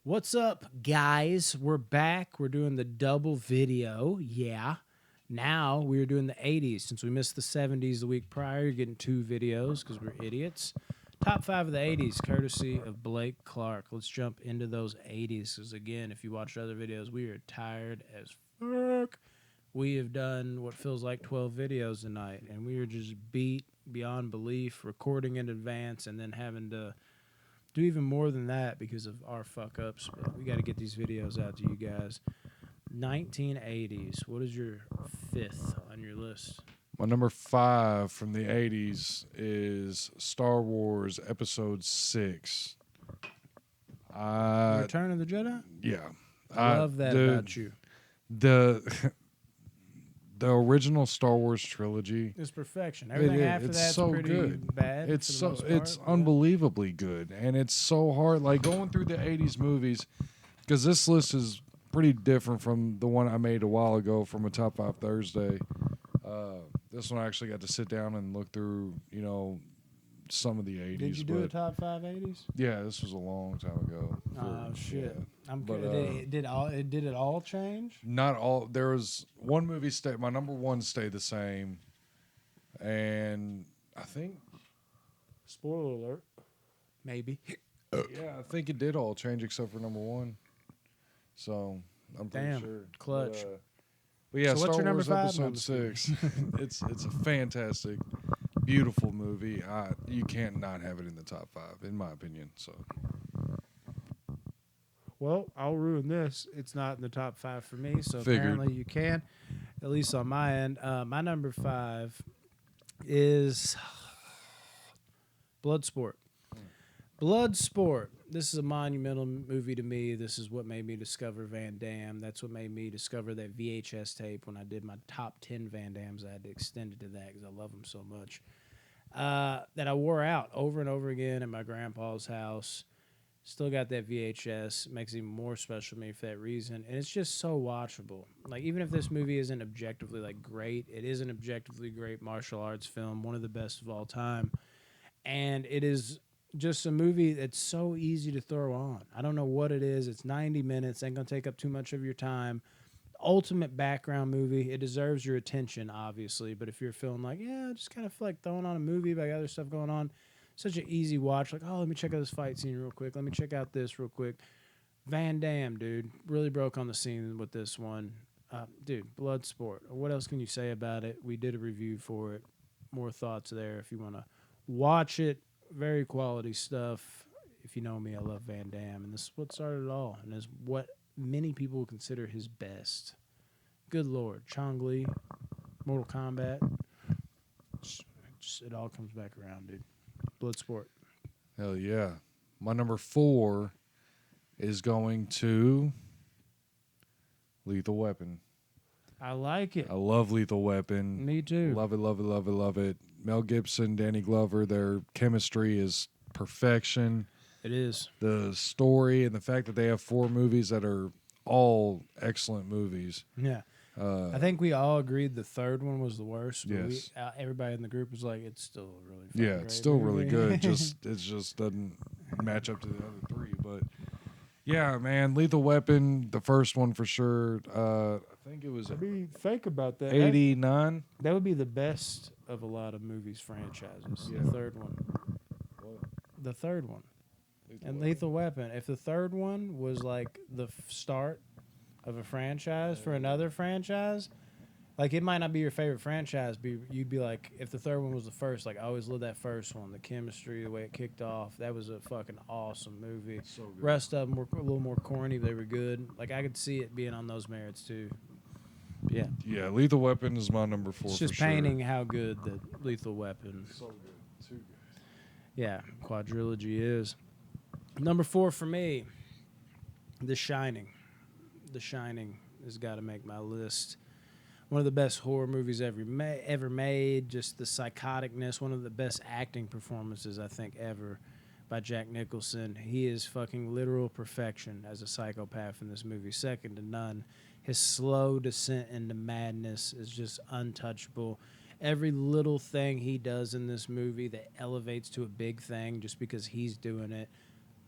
What's up, guys? We're back. We're doing the double video. Yeah. Now we're doing the 80s. Since we missed the 70s the week prior, you're getting two videos because we're idiots. Top 5 of the 80s, courtesy of Blake Clark. Let's jump into those 80s. Because, again, if you watched other videos, we are tired as fuck. We have done what feels like 12 videos tonight, and we are just beat beyond belief, recording in advance, and then having to do even more than that because of our fuck ups. But we got to get these videos out to you guys. 1980s. What is your fifth on your list? My number 5 from the 80s is Star Wars Episode 6. Return of the Jedi? Yeah. I love that about you. The original Star Wars trilogy It's perfection. Everything after that's so pretty good. bad. It's unbelievably good, and it's so hard. Like going through the 80s movies, because this list is pretty different from the one I made a while ago from a Top 5 Thursday. This one I actually got to sit down and look through, some of the 80s. Did you do a top 5 80s? Yeah, this was a long time ago. Oh shit! Yeah. I'm good. Did it all change? Not all. There was one movie my number 1 stayed the same, and I think, spoiler alert, Maybe. yeah, I think it did all change except for number 1. So I'm pretty sure. Clutch. But yeah, So what's Star your number Wars 5? Episode 6. It's a fantastic, beautiful movie. You can't not have it in the top 5, in my opinion. So. Well, I'll ruin this. It's not in the top 5 for me, so Figured. apparently you can, at least on my end. My number 5 is Bloodsport. Bloodsport. This is a monumental movie to me. This is what made me discover Van Damme. That's what made me discover that VHS tape when I did my top 10 Van Dammes. I had to extend it to that because I love them so much. That I wore out over and over again at my grandpa's house. Still got that VHS. It makes it even more special to me for that reason. And it's just so watchable. Like, even if this movie isn't objectively, great, it is an objectively great martial arts film, one of the best of all time. And it is just a movie that's so easy to throw on. I don't know what it is. It's 90 minutes. Ain't going to take up too much of your time. Ultimate background movie. It deserves your attention, obviously. But if you're feeling like, I just kind of feel like throwing on a movie, but I got other stuff going on, such an easy watch. Like, let me check out this fight scene real quick. Let me check out this real quick. Van Damme, dude, really broke on the scene with this one. Dude, Bloodsport. What else can you say about it? We did a review for it. More thoughts there if you want to watch it. Very quality stuff. If you know me, I love Van Damme, and this is what started it all, and is what many people consider his best. Good Lord. Chong Li, Mortal Kombat. It all comes back around, dude. Bloodsport. Hell yeah. My number 4 is going to Lethal Weapon. I like it. I love Lethal Weapon. Me too. Love it, love it, love it, love it. Mel Gibson, Danny Glover, their chemistry is perfection. It is. The story and the fact that they have 4 movies that are all excellent movies. Yeah. I think we all agreed the third one was the worst. But Yes. Everybody in the group was like, it's still really Yeah, great it's still movie. really good. It just doesn't match up to the other 3. But yeah, man, Lethal Weapon, the first one for sure. I think it was Be fake about that. 89. That would be the best of a lot of movies franchises. Yeah. The third one. What? The third one. Lethal Weapon. If the third one was like the start of a franchise for another franchise, like, it might not be your favorite franchise, but you'd be like, if the third one was the first, like, I always loved that first one. The chemistry, the way it kicked off, that was a fucking awesome movie. So good. Rest of them were a little more corny, but they were good. Like, I could see it being on those merits too. Yeah. Yeah, Lethal Weapon is my number 4 It's for just sure. painting how good the Lethal Weapon. So good. Too good. Yeah, quadrilogy is. Number 4 for me, The Shining. The Shining has got to make my list. One of the best horror movies ever made. Just the psychoticness. One of the best acting performances, I think, ever by Jack Nicholson. He is fucking literal perfection as a psychopath in this movie. Second to none. His slow descent into madness is just untouchable. Every little thing he does in this movie that elevates to a big thing just because he's doing it,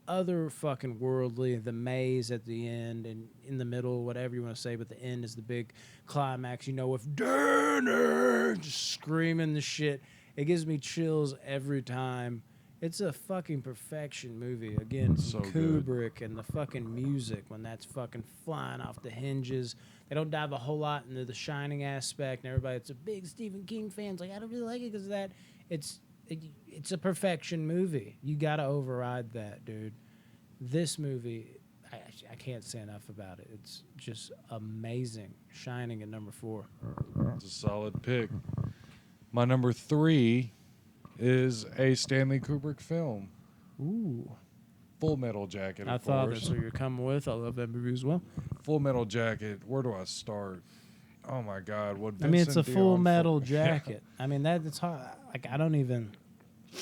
other fucking worldly. The maze at the end and in the middle, whatever you want to say, but the end is the big climax. You know, with Danner just screaming the shit. It gives me chills every time. It's a fucking perfection movie. Again, So from good. Kubrick and the fucking music when that's fucking flying off the hinges. They don't dive a whole lot into the Shining aspect, and everybody that's a big Stephen King fan's like, I don't really like it because of that. It's a perfection movie. You got to override that, dude. This movie, I can't say enough about it. It's just amazing. Shining at number 4. It's a solid pick. My number 3 is a Stanley Kubrick film, Ooh. Full Metal Jacket. I Of thought course. that's what you're coming with. I love that movie as well. Full Metal Jacket. Where do I start? Oh my God! What? I mean, it's a Vincent full D'Onofrio- metal jacket. I mean, that's hard. Like, I don't even.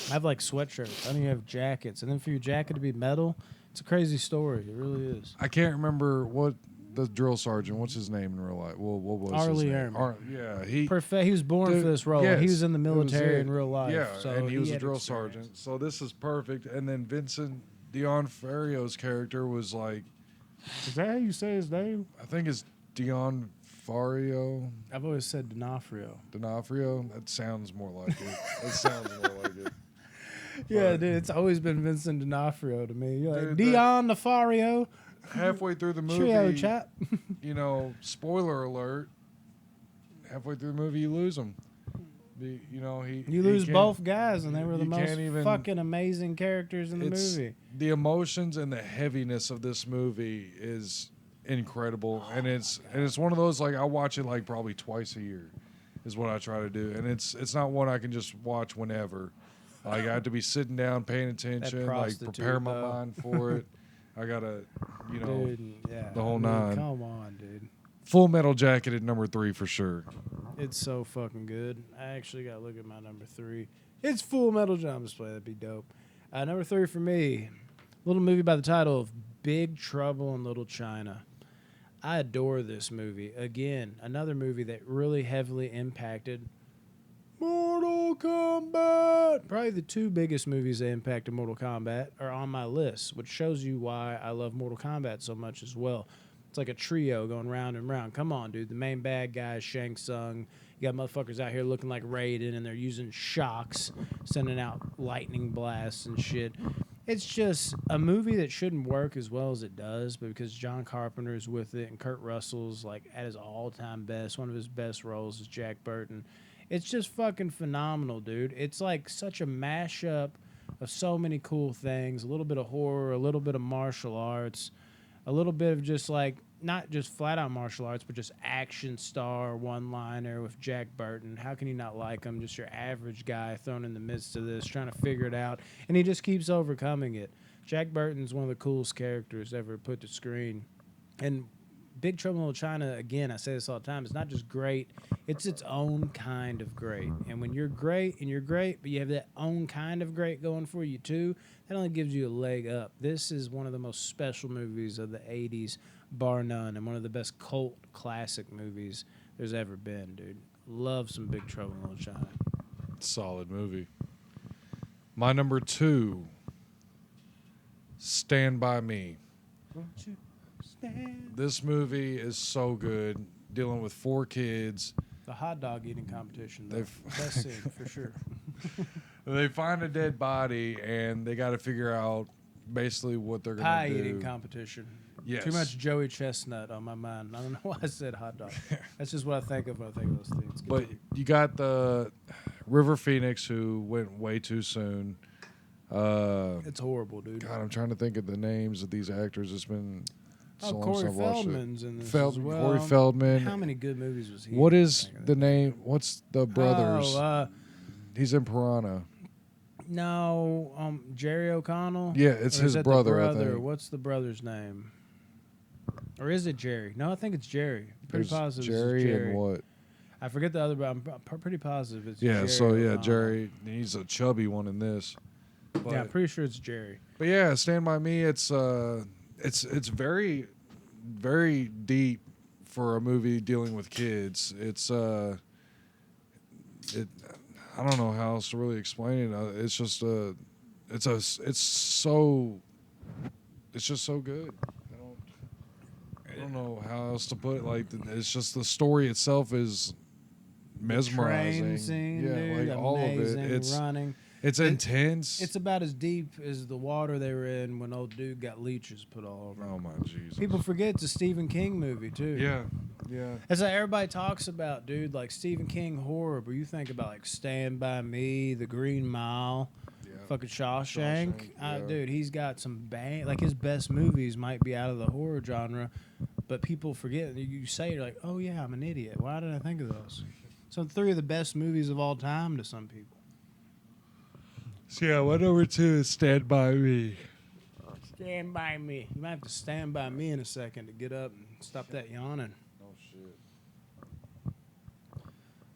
I have like sweatshirts. I don't even have jackets. And then for your jacket to be metal, it's a crazy story. It really is. I can't remember what the drill sergeant. What's his name in real life? Well, what was Arlie his name? Erman. Yeah, he. Perfect. He was born Dude, for this role. yes, He was in the it was military it. in real life. Yeah, so and he was a had drill experience. sergeant. So this is perfect. And then Vincent D'Onofrio's character was like, Is that how you say his name? I think it's D'Onofrio. I've always said D'Onofrio. D'Onofrio. That sounds more like it. That sounds more like it. Yeah, But- dude, it's always been Vincent D'Onofrio to me. You're like, Dude, D'Onofrio. Halfway through the Trio movie, chap. you know, spoiler alert. Halfway through the movie, you lose him. You know, You he lose can't- both guys, and they were the you most can't even- fucking amazing characters in the it's- movie. The emotions and the heaviness of this movie is incredible, and it's one of those, like, I watch it like probably twice a year, is what I try to do, and it's not one I can just watch whenever. Like, I have to be sitting down, paying attention, like prostitute, prepare my though. mind for it. I gotta, you know, Dude, yeah. the whole I mean, nine. Come on, dude. Full Metal Jacket at number 3 for sure. It's so fucking good. I actually got to look at my number 3. It's Full Metal Jump Display. That'd be dope. Number 3 for me, little movie by the title of Big Trouble in Little China. I adore this movie. Again, another movie that really heavily impacted Mortal Kombat. Probably the 2 biggest movies that impacted Mortal Kombat are on my list, which shows you why I love Mortal Kombat so much as well. It's like a trio going round and round. Come on, dude. The main bad guy is Shang Tsung. You got motherfuckers out here looking like Raiden, and they're using shocks, sending out lightning blasts and shit. It's just a movie that shouldn't work as well as it does, but because John Carpenter's with it and Kurt Russell's like at his all-time best, one of his best roles is Jack Burton. It's just fucking phenomenal, dude. It's like such a mashup of so many cool things. A little bit of horror, a little bit of martial arts, a little bit of just like, not just flat out martial arts, but just action star one-liner with Jack Burton. How can you not like him? Just your average guy thrown in the midst of this, trying to figure it out, and he just keeps overcoming it. Jack Burton's one of the coolest characters ever put to screen. And Big Trouble in Little China, again, I say this all the time, it's not just great, it's its own kind of great. And when you're great, and you're great, but you have that own kind of great going for you too, that only gives you a leg up. This is one of the most special movies of the 80s, bar none, and one of the best cult classic movies there's ever been, dude. Love some Big Trouble in Little China. Solid movie. My number 2, Stand By Me. Won't you stand? This movie is so good. Dealing with 4 kids. The hot dog eating competition, though. They've- Best scene, for sure. They find a dead body, and they got to figure out basically what they're going to Pie do. eating competition. Yes. Too much Joey Chestnut on my mind. I don't know why I said hot dog. That's just what I think of when I think of those things. But you got the River Phoenix, who went way too soon. it's horrible, dude. God, I'm trying to think of the names of these actors. It's been so long Corey since I've watched it. Feldman's in this as well. Corey Feldman. How many good movies was he What in? is the name? What's the brothers? Oh, He's in Piranha. no, Jerry O'Connell? Yeah, it's Or his is that the brother, I brother? think. What's the brother's name? Or is it Jerry? No, I think it's Jerry. Pretty There's positive it's Jerry, Jerry. and what? I forget the other, but I'm pretty positive it's Yeah, Jerry. so yeah, O'Connell. Jerry. He's a chubby one in this. But, Yeah, I'm pretty sure it's Jerry. but yeah, Stand By Me. It's very, very deep for a movie dealing with kids. It's I don't know how else to really explain it. It's just it's so it's just so good. I don't know how else to put it. Like it's just the story itself is mesmerizing. Train scene, dude, like all of it. amazing running. It's intense. It's about as deep as the water they were in when old dude got leeches put all over him. Oh my Jesus! People forget it's a Stephen King movie too. Yeah. That's like everybody talks about, dude. Like Stephen King horror, but you think about like Stand by Me, The Green Mile, fucking Shawshank. Dude, he's got some bang. Like his best movies might be out of the horror genre, but people forget. You say you're like, oh yeah, I'm an idiot. Why did I think of those? So 3 of the best movies of all time to some people. So yeah, my number 2 is Stand by Me. Stand by me. You might have to stand by me in a second to get up and stop that yawning. Oh shit.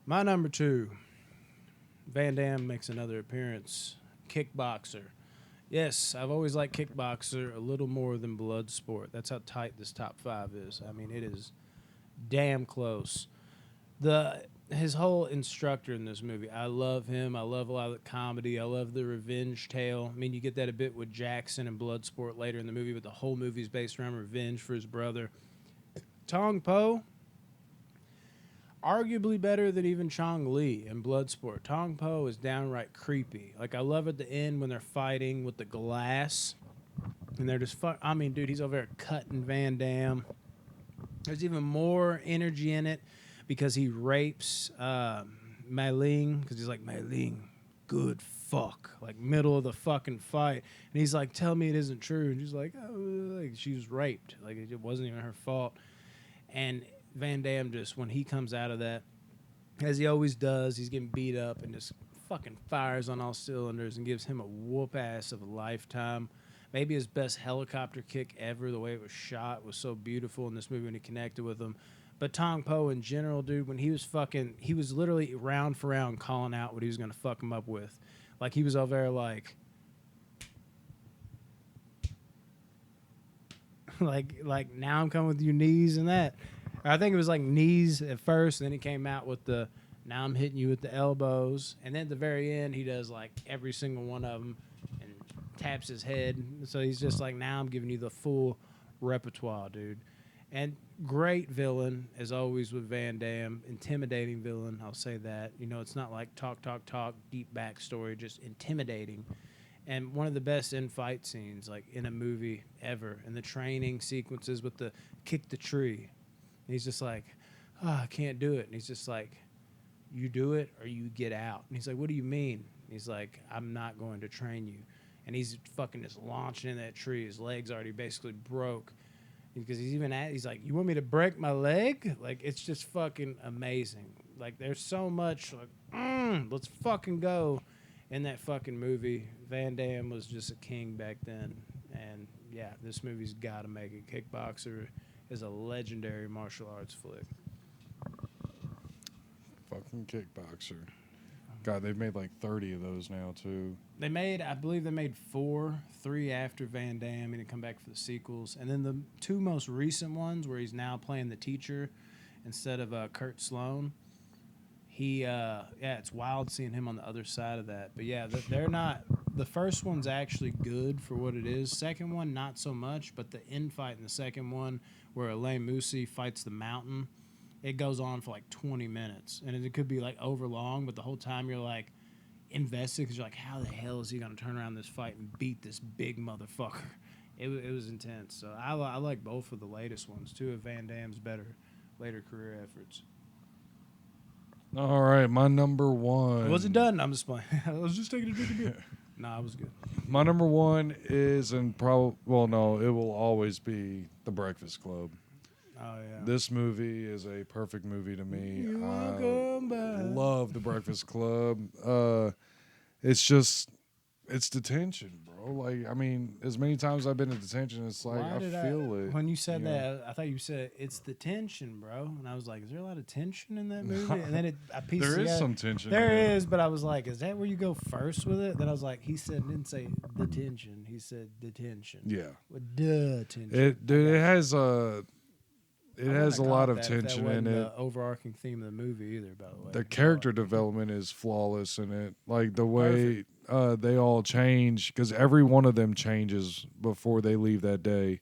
My number 2, Van Damme makes another appearance. Kickboxer. Yes, I've always liked Kickboxer a little more than Bloodsport. That's how tight this top 5 is. I mean, it is damn close. His whole instructor in this movie, I love him. I love a lot of the comedy. I love the revenge tale. I mean, you get that a bit with Jackson and Bloodsport later in the movie, but the whole movie is based around revenge for his brother. Tong Po, arguably better than even Chong Li in Bloodsport. Tong Po is downright creepy. Like, I love at the end when they're fighting with the glass, and they're just I mean, dude, he's over there cutting Van Damme. There's even more energy in it because he rapes Mei Ling, because he's like, Mei Ling, good fuck, like middle of the fucking fight, and he's like, tell me it isn't true, and she's like, oh, like she was raped, like it wasn't even her fault. And Van Damme just, when he comes out of that, as he always does, he's getting beat up and just fucking fires on all cylinders and gives him a whoop ass of a lifetime. Maybe his best helicopter kick ever. The way it was shot was so beautiful in this movie when he connected with him. But Tong Po in general, dude, when he was literally round for round calling out what he was going to fuck him up with. Like, he was over there like now I'm coming with your knees and that. I think it was like knees at first, and then he came out with the, now I'm hitting you with the elbows. And then at the very end, he does like every single one of them and taps his head. So he's just like, now I'm giving you the full repertoire, dude. And great villain, as always with Van Damme. Intimidating villain, I'll say that. You know, it's not like talk, deep backstory, just intimidating. And one of the best in-fight scenes, like, in a movie ever. And the training sequences with the kick the tree. And he's just like, oh, I can't do it. And he's just like, you do it or you get out. And he's like, what do you mean? And he's like, I'm not going to train you. And he's fucking just launching in that tree. His leg's already basically broke. Because he's like, you want me to break my leg? Like, it's just fucking amazing. Like, there's so much, like, let's fucking go in that fucking movie. Van Damme was just a king back then. And, yeah, this movie's got to make it. Kickboxer is a legendary martial arts flick. Fucking Kickboxer. God, they've made like 30 of those now, too. I believe they made 4, 3 after Van Damme, and then come back for the sequels. And then the 2 most recent ones, where he's now playing the teacher instead of Kurt Sloan. It's wild seeing him on the other side of that. But yeah, they're not. The first one's actually good for what it is. Second one, not so much. But the end fight in the second one, where Alain Moussi fights the mountain, it goes on for like 20 minutes. And it could be like over long, but the whole time you're like invested because you're like, how the hell is he going to turn around this fight and beat this big motherfucker? It was intense. So I like both of the latest ones, 2 of Van Damme's better later career efforts. All right, my number 1. I wasn't done. I'm just playing. I was just taking a drink of beer. Nah, it was good. My number 1 is, it will always be The Breakfast Club. Oh, yeah. This movie is a perfect movie to me. I love The Breakfast Club. It's detention, bro. Like, I mean, as many times I've been in detention, it's like I feel it. When you said that, I thought you said it's the tension, bro. And I was like, is there a lot of tension in that movie? And then I pieced There it is out. some tension. There is, but I was like, is that where you go first with it? Then I was like, didn't say the tension. He said detention. Yeah. Detention. It has a lot of tension in it. The overarching theme of the movie either, by the way. The character development is flawless in it. Like the way they all change because every one of them changes before they leave that day,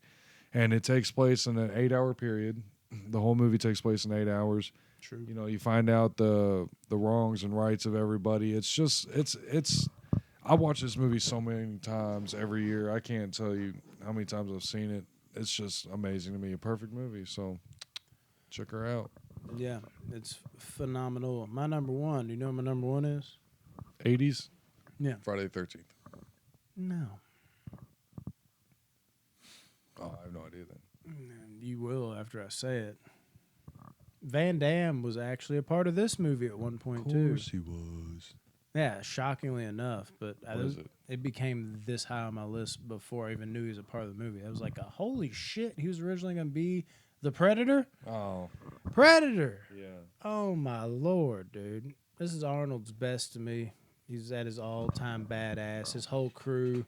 and it takes place in an 8-hour period. The whole movie takes place in 8 hours. True. You know, you find out the wrongs and rights of everybody. It's just it's. I watch this movie so many times every year. I can't tell you how many times I've seen it. It's just amazing to me. A perfect movie. So check her out. Yeah, it's phenomenal. My number one. Do you know what my number one is? 80's. Yeah. Friday the 13th. No. Oh, I have no idea then. You will after I say it. Van Damme was actually a part of this movie at one point too. he was. Yeah, shockingly enough, but What is it? it became this high on my list before I even knew he was a part of the movie. I was like, holy shit, he was originally going to be the Predator? Oh. Predator! Yeah. Oh my lord, dude. This is Arnold's best to me. He's at his all-time badass. His whole crew,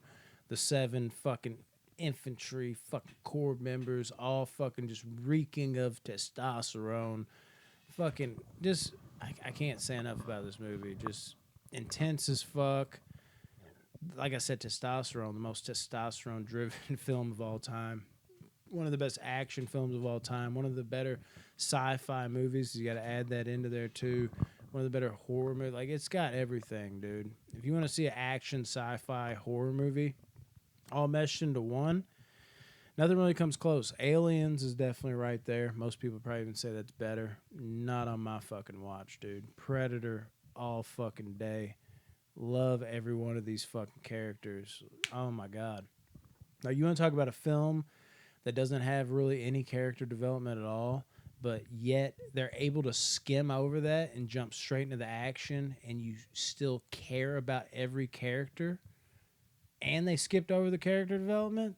the 7 fucking infantry fucking corps members, all fucking just reeking of testosterone. Fucking just, I can't say enough about this movie. Just intense as fuck. Like I said, testosterone, the most testosterone-driven film of all time. One of the best action films of all time. One of the better sci-fi movies. You got to add that into there too. One of the better horror movies. Like, it's got everything, dude. If you want to see an action sci-fi horror movie all meshed into one, nothing really comes close. Aliens is definitely right there. Most people probably even say that's better. Not on my fucking watch, dude. Predator all fucking day. Love every one of these fucking characters. Oh my god. Now, you want to talk about a film that doesn't have really any character development at all, but yet they're able to skim over that and jump straight into the action, and you still care about every character, and they skipped over the character development?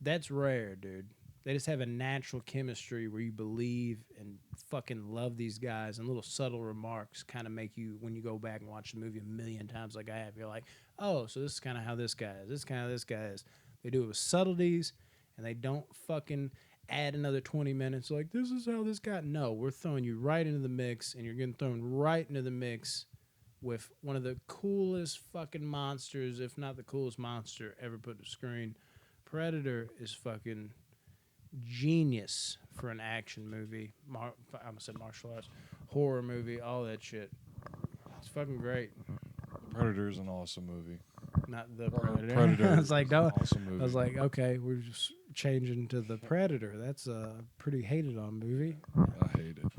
That's rare, dude. They just have a natural chemistry where you believe and fucking love these guys, and little subtle remarks kind of make you, when you go back and watch the movie a million times like I have, you're like, oh, so this is kind of how this guy is. This is kind of this guy is. They do it with subtleties, and they don't fucking add another 20 minutes like, this is how this guy. No, we're throwing you right into the mix, and you're getting thrown right into the mix with one of the coolest fucking monsters, if not the coolest monster ever put to screen. Predator is fucking genius for an action movie. I almost said martial arts, horror movie, all that shit. It's fucking great. Predator is an awesome movie. Not the Predator. Predator. I was like, no. Awesome movie. I was like, okay, we're just changing to the Predator. That's a pretty hated on movie. I hate it.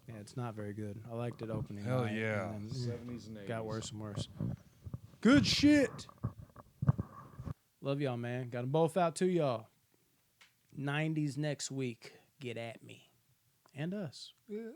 Yeah, it's not very good. I liked it opening. Hell night, yeah. and then 70s and 80s. got worse and worse. Good shit. Love y'all, man. Got them both out to y'all. 90s next week. Get at me. And us. Yeah.